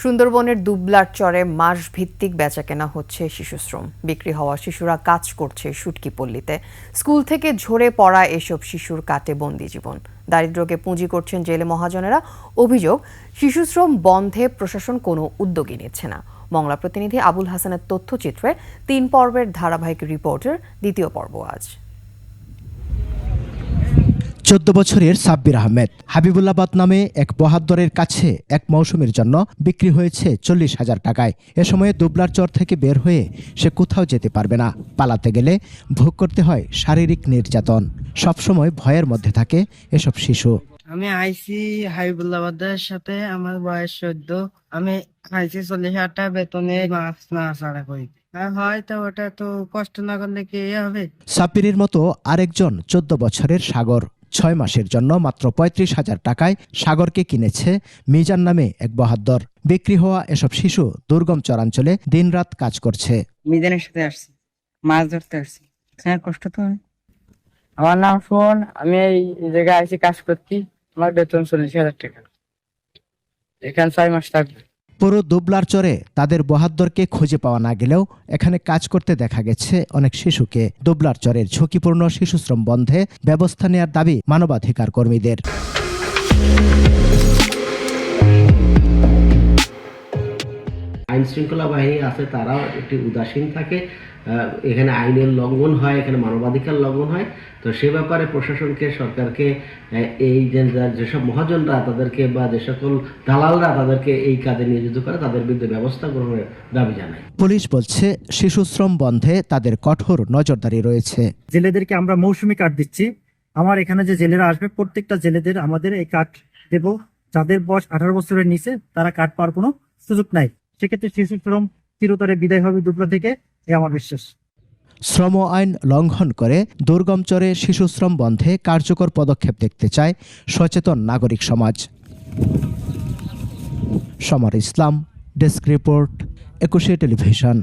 সুন্দরবনের দুবলার চরে মাস ভিত্তিক বেচাকেনা হচ্ছে শিশুশ্রম। বিক্রি হওয়া শিশুরা কাজ করছে শুটকি পল্লীতে। স্কুল থেকে ঝরে পড়া এসব শিশুর কাটে বন্দি জীবন। দারিদ্র্যকে পুঁজি করছেন জেলে মহাজনেরা। অভিযোগ, শিশুশ্রম বন্ধে প্রশাসন কোনো উদ্যোগই নিচ্ছে না। মংলা প্রতিনিধি আবুল হাসানের তথ্যচিত্রে ৩ পর্বের ধারাবাহিক রিপোর্টের দ্বিতীয় পর্ব আজ। ১৪ বছরের সাব্বির আহমেদ হাবিবুল্লাবাদ নামে এক বহাদ্দরের কাছে এক মৌসুমের জন্য বিক্রি হয়েছে ৪০,০০০ টাকায়। এ সময়ে দুবলার চর থেকে বের হয়ে সে কোথাও যেতে পারবে না। পালাতে গেলে ভোগ করতে হয় শারীরিক নির্যাতন। সবসময় ভয়ের মধ্যে থাকে এসব শিশু। আমি আইসি হাবিবুল্লাবাদের সাথে, আমার বয়স ১৪। আমি আইসি ৪০,০০০ টাকা বেতনে মাছ নাড়াচাড়া করি। হয়তো ওটা তো কষ্ট না করলে কি হবে। সাব্বিরের মতো আরেকজন ১৪ বছরের সাগর ৬ মাসের জন্য মাত্র ৩৫,০০০ টাকায় সাগরকে কিনেছে মিজান নামে এক বহাদ্দর। বিক্রি হওয়া এসব শিশু দুর্গম চরাঞ্চলে দিনরাত কাজ করছে। মিজানের সাথে আসছি, মাছ ধরতে আসছি। হ্যাঁ, কষ্ট তো হয়। আমার নাম শোন, আমি এই জায়গায় আইসি কাজ করছি। আমার বেতন ৪০,০০০ টাকা। এখানে ৬ মাস থাকবে। পুরো দুবলার চরে তাদের বহাদ্দরকে খুঁজে পাওয়া না গেলেও এখানে কাজ করতে দেখা গেছে অনেক শিশুকে। দুবলার চরের ঝুঁকিপূর্ণ শিশুশ্রম বন্ধে ব্যবস্থা নেওয়ার দাবি মানবাধিকার কর্মীদের। আইন শৃঙ্খলা বাহিনী আছে, তারাও একটি উদাসীন থাকে। এখানে আইনের লঙ্ঘন হয়, এখানে মানবাধিকার লঙ্ঘন হয়। তো সে ব্যাপারে প্রশাসনকে, সরকারকে এই যেসব মহাজনরা তাদেরকে বা যে সকল দালালরা তাদেরকে এই কাজে নিয়োজিত করে তাদের বিরুদ্ধে ব্যবস্থা গ্রহণের দাবি জানায়। পুলিশ বলছে শিশুশ্রম বন্ধে তাদের কঠোর নজরদারি রয়েছে। জেলেদেরকে আমরা মৌসুমি কার্ড দিচ্ছি। আমার এখানে যে জেলেরা আসবে প্রত্যেকটা জেলেদের আমাদের এই কার্ড দেব। যাদের বয়স ১৮ বছরের নিচে তারা কার্ড পাওয়ার কোনো সুযোগ নাই। সেক্ষেত্রে শিশুশ্রম চিরতরে বিদায় হবে দুবলা থেকে, এ আমার বিশ্বাস। শ্রম আইন লঙ্ঘন করে দুর্গম চরে শিশুশ্রম বন্ধে কার্যকর পদক্ষেপ দেখতে চায় সচেতন নাগরিক সমাজ। সমর ইসলাম, ডেস্ক রিপোর্ট, ২১ টেলিভিশন।